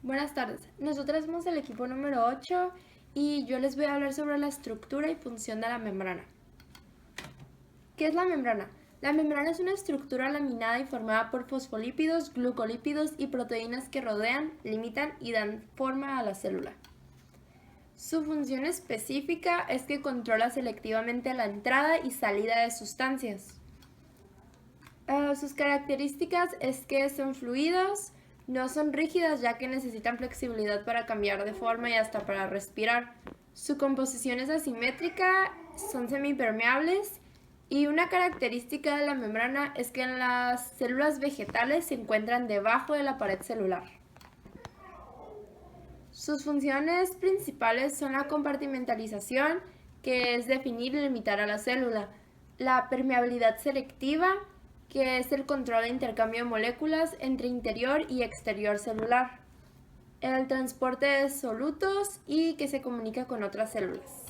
Buenas tardes, nosotros somos el equipo número 8 y yo les voy a hablar sobre la estructura y función de la membrana. ¿Qué es la membrana? La membrana es una estructura laminada y formada por fosfolípidos, glucolípidos y proteínas que rodean, limitan y dan forma a la célula. Su función específica es que controla selectivamente la entrada y salida de sustancias. Sus características es que son fluidos, no son rígidas ya que necesitan flexibilidad para cambiar de forma y hasta para respirar. Su composición es asimétrica, son semipermeables y una característica de la membrana es que en las células vegetales se encuentran debajo de la pared celular. Sus funciones principales son la compartimentalización, que es definir y limitar a la célula, la permeabilidad selectiva, que es el control de intercambio de moléculas entre interior y exterior celular, el transporte de solutos y que se comunica con otras células.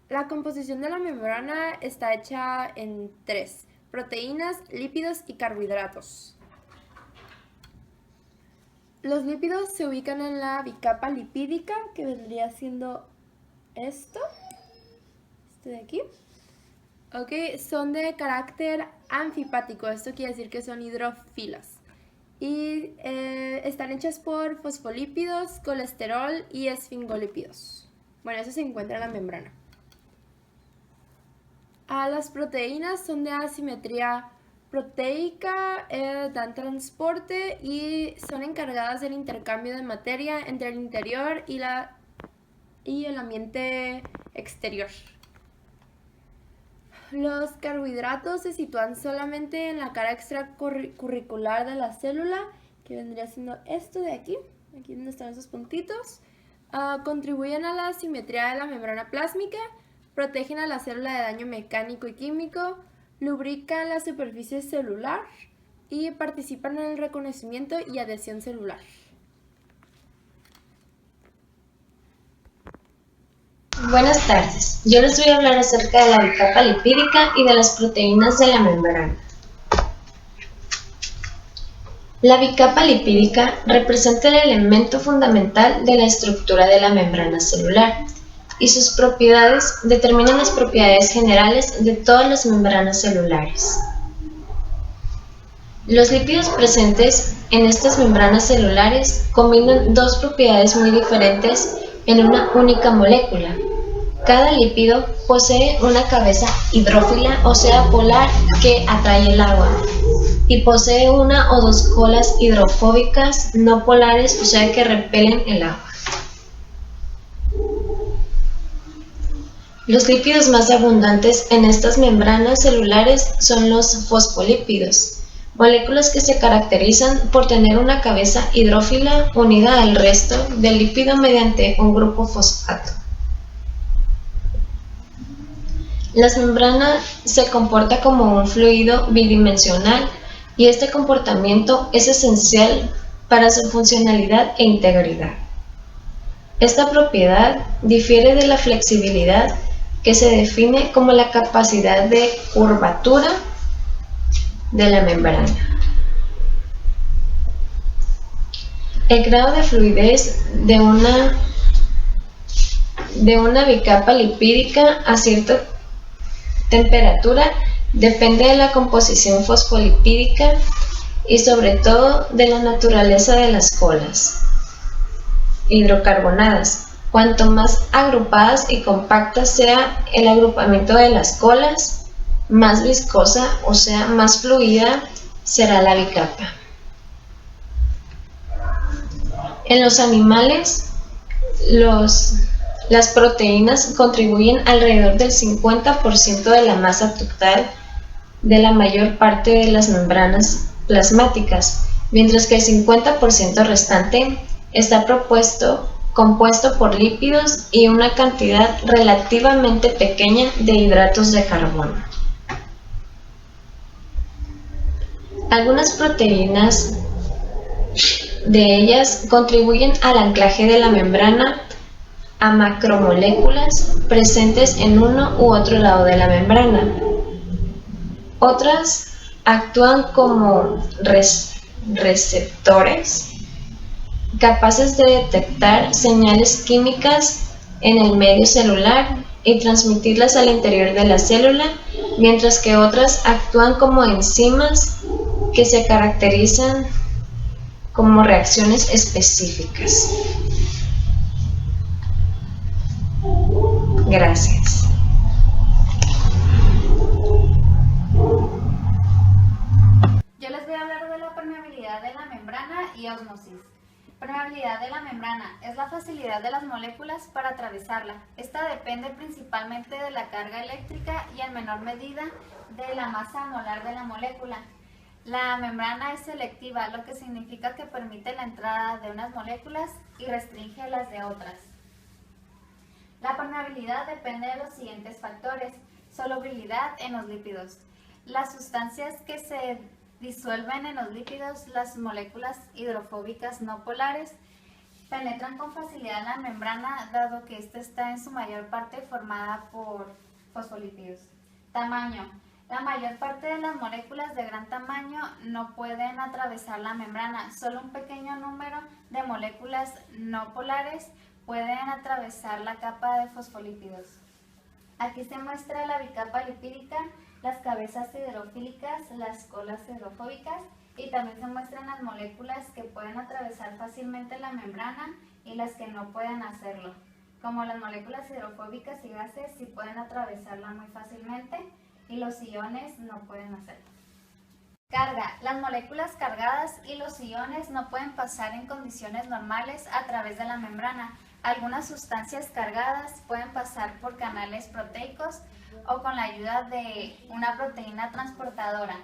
La composición de la membrana está hecha en 3: proteínas, lípidos y carbohidratos. Los lípidos se ubican en la bicapa lipídica, que vendría siendo esto de aquí. Son de carácter anfipático, esto quiere decir que son hidrófilas. Y están hechas por fosfolípidos, colesterol y esfingolípidos. Bueno, eso se encuentra en la membrana. Las proteínas son de asimetría proteica, dan transporte y son encargadas del intercambio de materia entre el interior y el ambiente exterior. Los carbohidratos se sitúan solamente en la cara extracurricular de la célula, que vendría siendo esto de aquí donde están esos puntitos. Contribuyen a la simetría de la membrana plásmica, protegen a la célula de daño mecánico y químico, lubrican la superficie celular y participan en el reconocimiento y adhesión celular. Buenas tardes, yo les voy a hablar acerca de la bicapa lipídica y de las proteínas de la membrana. La bicapa lipídica representa el elemento fundamental de la estructura de la membrana celular y sus propiedades determinan las propiedades generales de todas las membranas celulares. Los lípidos presentes en estas membranas celulares combinan dos propiedades muy diferentes en una única molécula. Cada lípido posee una cabeza hidrófila, o sea, polar, que atrae el agua, y posee una o dos colas hidrofóbicas no polares, o sea, que repelen el agua. Los lípidos más abundantes en estas membranas celulares son los fosfolípidos, moléculas que se caracterizan por tener una cabeza hidrófila unida al resto del lípido mediante un grupo fosfato. La membrana se comporta como un fluido bidimensional y este comportamiento es esencial para su funcionalidad e integridad. Esta propiedad difiere de la flexibilidad, que se define como la capacidad de curvatura de la membrana. El grado de fluidez de una bicapa lipídica a cierta temperatura depende de la composición fosfolipídica y sobre todo de la naturaleza de las colas hidrocarbonadas. Cuanto más agrupadas y compactas sea el agrupamiento de las colas, más viscosa, o sea, más fluida será la bicapa. En los animales, las proteínas contribuyen alrededor del 50% de la masa total de la mayor parte de las membranas plasmáticas, mientras que el 50% restante está compuesto por lípidos y una cantidad relativamente pequeña de hidratos de carbono. Algunas proteínas de ellas contribuyen al anclaje de la membrana a macromoléculas presentes en uno u otro lado de la membrana. Otras actúan como receptores capaces de detectar señales químicas en el medio celular y transmitirlas al interior de la célula, mientras que otras actúan como enzimas que se caracterizan como reacciones específicas. Gracias. Yo les voy a hablar de la permeabilidad de la membrana y ósmosis. Permeabilidad de la membrana es la facilidad de las moléculas para atravesarla. Esta depende principalmente de la carga eléctrica y en menor medida de la masa molar de la molécula. La membrana es selectiva, lo que significa que permite la entrada de unas moléculas y restringe las de otras. La permeabilidad depende de los siguientes factores: solubilidad en los lípidos. Las sustancias que se disuelven en los lípidos, las moléculas hidrofóbicas no polares, penetran con facilidad en la membrana, dado que ésta está en su mayor parte formada por fosfolípidos. Tamaño. La mayor parte de las moléculas de gran tamaño no pueden atravesar la membrana. Solo un pequeño número de moléculas no polares pueden atravesar la capa de fosfolípidos. Aquí se muestra la bicapa lipídica, las cabezas hidrofílicas, las colas hidrofóbicas, y también se muestran las moléculas que pueden atravesar fácilmente la membrana y las que no pueden hacerlo. Como las moléculas hidrofóbicas y gases sí pueden atravesarla muy fácilmente y los iones no pueden hacerlo. Carga. Las moléculas cargadas y los iones no pueden pasar en condiciones normales a través de la membrana. Algunas sustancias cargadas pueden pasar por canales proteicos o con la ayuda de una proteína transportadora.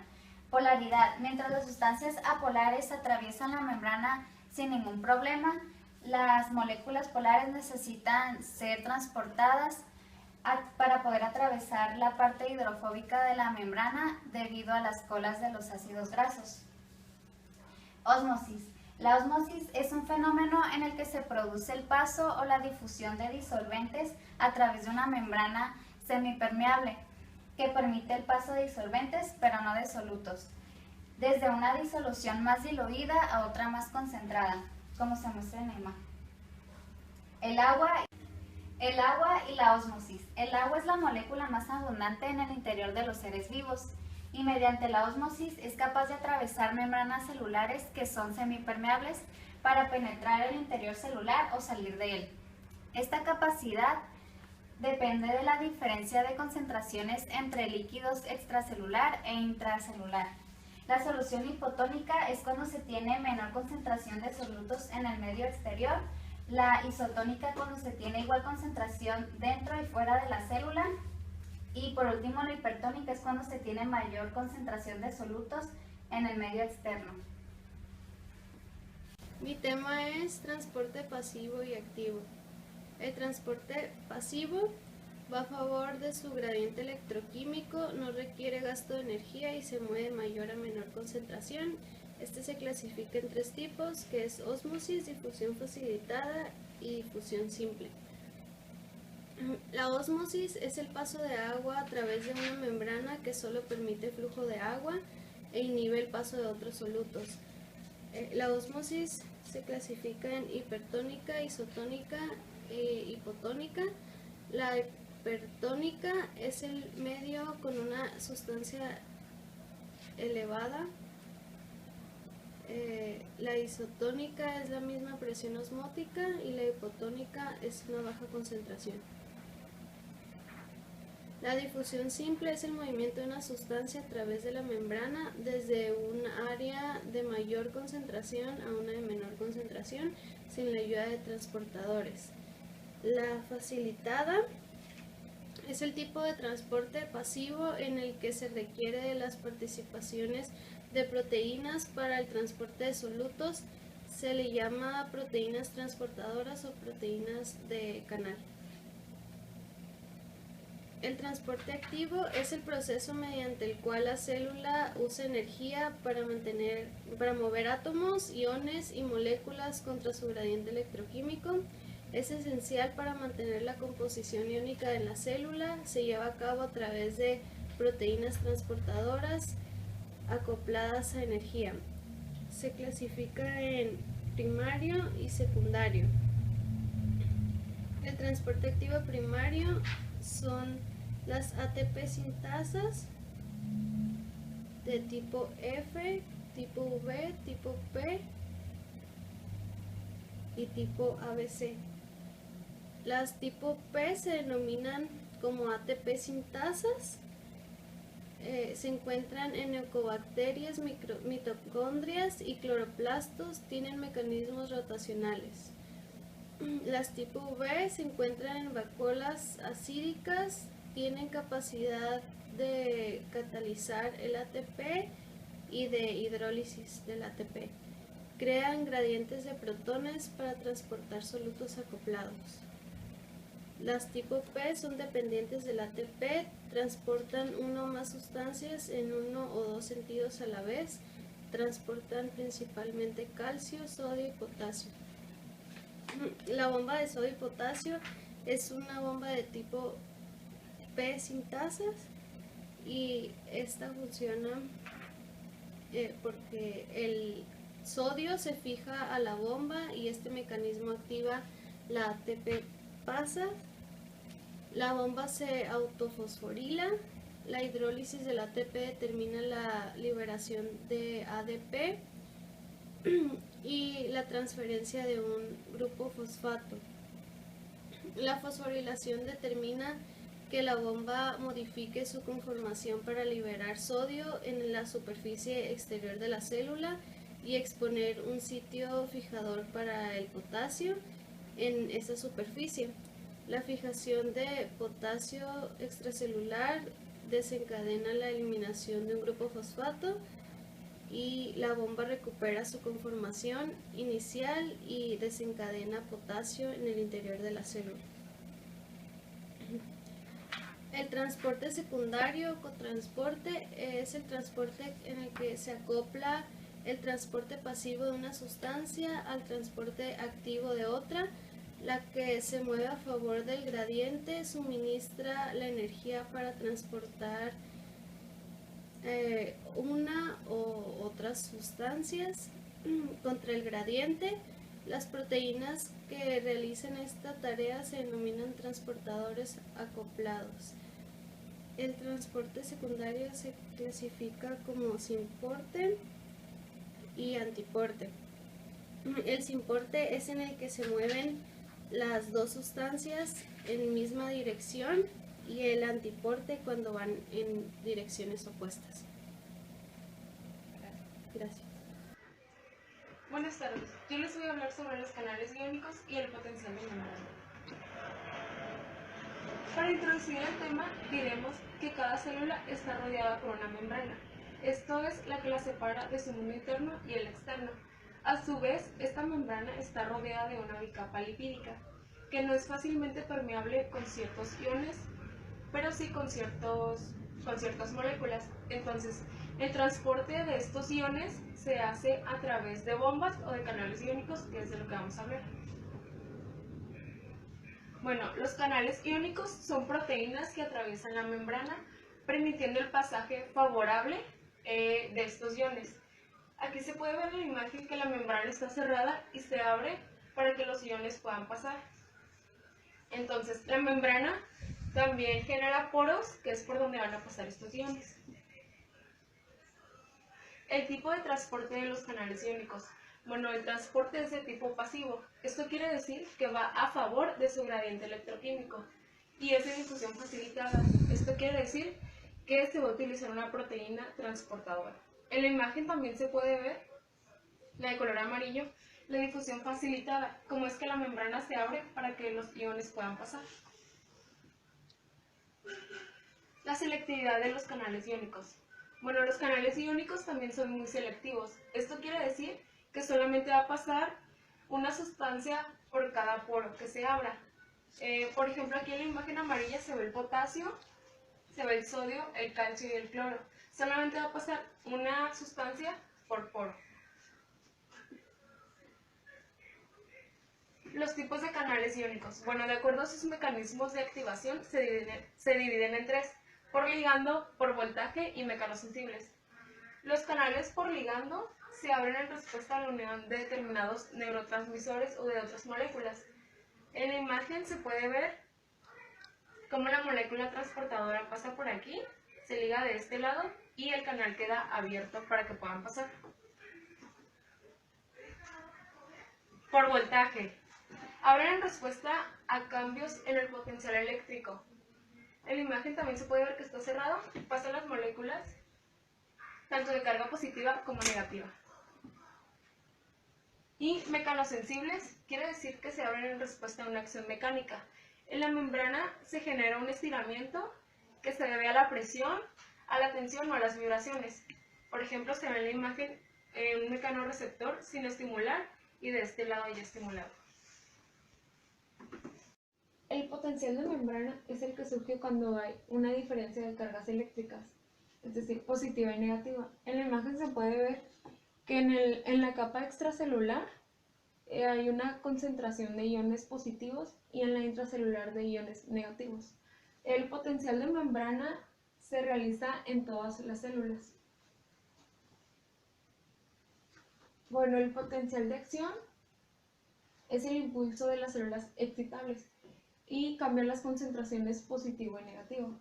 Polaridad. Mientras las sustancias apolares atraviesan la membrana sin ningún problema, las moléculas polares necesitan ser transportadas para poder atravesar la parte hidrofóbica de la membrana debido a las colas de los ácidos grasos. Ósmosis. La ósmosis es un fenómeno en el que se produce el paso o la difusión de disolventes a través de una membrana semipermeable que permite el paso de disolventes pero no de solutos, desde una disolución más diluida a otra más concentrada, como se muestra en la imagen. El agua y la ósmosis. El agua es la molécula más abundante en el interior de los seres vivos y mediante la ósmosis es capaz de atravesar membranas celulares que son semipermeables para penetrar el interior celular o salir de él. Esta capacidad depende de la diferencia de concentraciones entre líquidos extracelular e intracelular. La solución hipotónica es cuando se tiene menor concentración de solutos en el medio exterior. La isotónica cuando se tiene igual concentración dentro y fuera de la célula. Y por último, la hipertónica es cuando se tiene mayor concentración de solutos en el medio externo. Mi tema es transporte pasivo y activo. El transporte pasivo va a favor de su gradiente electroquímico, no requiere gasto de energía y se mueve de mayor a menor concentración. Este se clasifica en tres tipos, que es ósmosis, difusión facilitada y difusión simple. La ósmosis es el paso de agua a través de una membrana que solo permite el flujo de agua e inhibe el paso de otros solutos. La ósmosis se clasifica en hipertónica, isotónica e hipotónica. La hipertónica es el medio con una sustancia elevada. La isotónica es la misma presión osmótica y la hipotónica es una baja concentración. La difusión simple es el movimiento de una sustancia a través de la membrana desde un área de mayor concentración a una de menor concentración sin la ayuda de transportadores. La facilitada es el tipo de transporte pasivo en el que se requiere de las participaciones de proteínas para el transporte de solutos. Se le llama proteínas transportadoras o proteínas de canal. El transporte activo es el proceso mediante el cual la célula usa energía para mover átomos, iones y moléculas contra su gradiente electroquímico. Es esencial para mantener la composición iónica de la célula. Se lleva a cabo a través de proteínas transportadoras acopladas a energía. Se clasifica en primario y secundario. El transporte activo primario son las ATP sintasas de tipo F, tipo V, tipo P y tipo ABC. Las tipo P se denominan como ATP sintasas. Se encuentran en eucobacterias, mitocondrias y cloroplastos, tienen mecanismos rotacionales. Las tipo V se encuentran en vacuolas acídicas, tienen capacidad de catalizar el ATP y de hidrólisis del ATP. Crean gradientes de protones para transportar solutos acoplados. Las tipo P son dependientes del ATP, transportan una o más sustancias en uno o dos sentidos a la vez, transportan principalmente calcio, sodio y potasio. La bomba de sodio y potasio es una bomba de tipo P sintasas y esta funciona porque el sodio se fija a la bomba y este mecanismo activa la ATP pasa. La bomba se autofosforila, la hidrólisis del ATP determina la liberación de ADP y la transferencia de un grupo fosfato. La fosforilación determina que la bomba modifique su conformación para liberar sodio en la superficie exterior de la célula y exponer un sitio fijador para el potasio en esa superficie. La fijación de potasio extracelular desencadena la eliminación de un grupo fosfato y la bomba recupera su conformación inicial y desencadena potasio en el interior de la célula. El transporte secundario o cotransporte es el transporte en el que se acopla el transporte pasivo de una sustancia al transporte activo de otra. La que se mueve a favor del gradiente suministra la energía para transportar una o otras sustancias contra el gradiente. Las proteínas que realizan esta tarea se denominan transportadores acoplados. El transporte secundario se clasifica como simporte y antiporte. El simporte es en el que se mueven las dos sustancias en misma dirección y el antiporte cuando van en direcciones opuestas. Gracias. Buenas tardes, yo les voy a hablar sobre los canales iónicos y el potencial de membrana. Para introducir el tema, diremos que cada célula está rodeada por una membrana. Esto es la que la separa de su mundo interno y el externo. A su vez, esta membrana está rodeada de una bicapa lipídica, que no es fácilmente permeable con ciertos iones, pero sí con ciertas moléculas. Entonces, el transporte de estos iones se hace a través de bombas o de canales iónicos, que es de lo que vamos a hablar. Bueno, los canales iónicos son proteínas que atraviesan la membrana, permitiendo el pasaje favorable de estos iones. Aquí se puede ver en la imagen que la membrana está cerrada y se abre para que los iones puedan pasar. Entonces, la membrana también genera poros, que es por donde van a pasar estos iones. El tipo de transporte de los canales iónicos. Bueno, el transporte es de tipo pasivo. Esto quiere decir que va a favor de su gradiente electroquímico y es de difusión facilitada. Esto quiere decir que se va a utilizar una proteína transportadora. En la imagen también se puede ver, la de color amarillo, la difusión facilitada, como es que la membrana se abre para que los iones puedan pasar. La selectividad de los canales iónicos. Bueno, los canales iónicos también son muy selectivos. Esto quiere decir que solamente va a pasar una sustancia por cada poro que se abra. Por ejemplo, aquí en la imagen amarilla se ve el potasio, se ve el sodio, el calcio y el cloro. Solamente va a pasar una sustancia por poro. Los tipos de canales iónicos. Bueno, de acuerdo a sus mecanismos de activación, se dividen en tres: por ligando, por voltaje y mecanosensibles. Los canales por ligando se abren en respuesta a la unión de determinados neurotransmisores o de otras moléculas. En la imagen se puede ver cómo la molécula transportadora pasa por aquí, se liga de este lado y el canal queda abierto para que puedan pasar. Por voltaje. Abren en respuesta a cambios en el potencial eléctrico. En la imagen también se puede ver que está cerrado, pasan las moléculas tanto de carga positiva como negativa. Y mecanosensibles quiere decir que se abren en respuesta a una acción mecánica. En la membrana se genera un estiramiento que se debe a la presión, a la tensión o a las vibraciones. Por ejemplo, se ve en la imagen un mecanorreceptor sin estimular y de este lado ya estimulado. El potencial de membrana es el que surge cuando hay una diferencia de cargas eléctricas, es decir, positiva y negativa. En la imagen se puede ver que en la capa extracelular hay una concentración de iones positivos y en la intracelular de iones negativos. El potencial de membrana se realiza en todas las células. Bueno, el potencial de acción es el impulso de las células excitables y cambia las concentraciones positivo y negativo.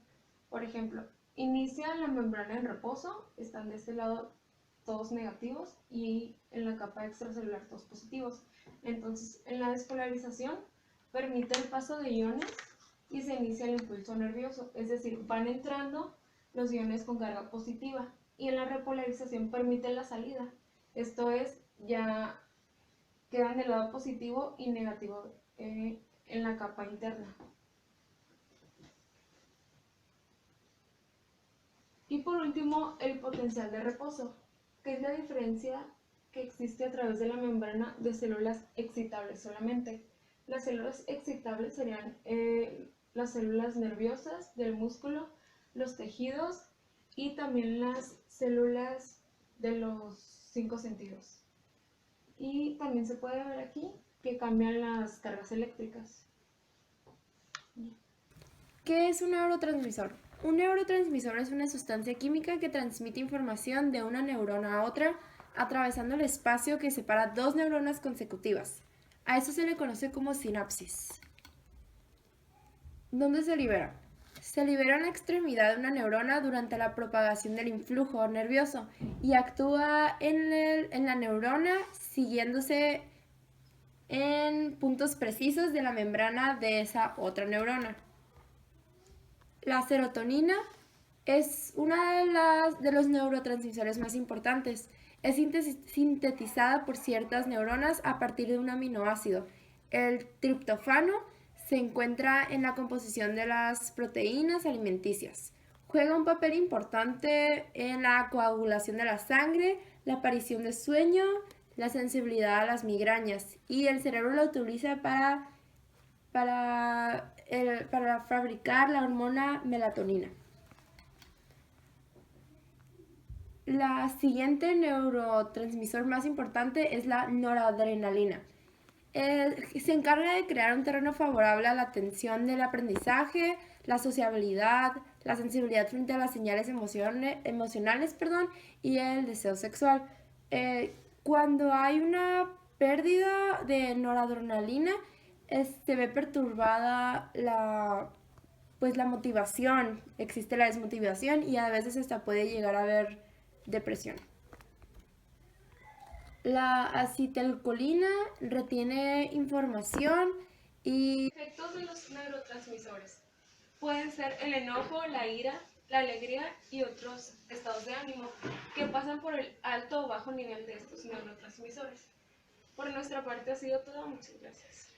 Por ejemplo, inicia la membrana en reposo, están de este lado todos negativos y en la capa extracelular todos positivos. Entonces, en la despolarización permite el paso de iones y se inicia el impulso nervioso, es decir, van entrando los iones con carga positiva y en la repolarización permite la salida. Esto es, ya quedan del lado positivo y negativo en la capa interna. Y por último, el potencial de reposo, que es la diferencia que existe a través de la membrana de células excitables solamente. Las células excitables serían las células nerviosas del músculo, los tejidos y también las células de los 5 sentidos. Y también se puede ver aquí que cambian las cargas eléctricas. ¿Qué es un neurotransmisor? Un neurotransmisor es una sustancia química que transmite información de una neurona a otra, atravesando el espacio que separa dos neuronas consecutivas. A eso se le conoce como sinapsis. ¿Dónde se libera? Se libera en la extremidad de una neurona durante la propagación del influjo nervioso y actúa en la neurona siguiéndose en puntos precisos de la membrana de esa otra neurona. La serotonina es una de los neurotransmisores más importantes. Es sintetizada por ciertas neuronas a partir de un aminoácido. El triptófano se encuentra en la composición de las proteínas alimenticias. Juega un papel importante en la coagulación de la sangre, la aparición de sueño, la sensibilidad a las migrañas y el cerebro lo utiliza para fabricar la hormona melatonina. La siguiente neurotransmisor más importante es la noradrenalina. Se encarga de crear un terreno favorable a la atención del aprendizaje, la sociabilidad, la sensibilidad frente a las señales emocionales y el deseo sexual. Cuando hay una pérdida de noradrenalina, se ve perturbada la motivación, existe la desmotivación y a veces hasta puede llegar a haber depresión. La acetilcolina retiene información y Efectos de los neurotransmisores pueden ser el enojo, la ira, la alegría y otros estados de ánimo que pasan por el alto o bajo nivel de estos neurotransmisores. Por nuestra parte ha sido todo. Muchas gracias.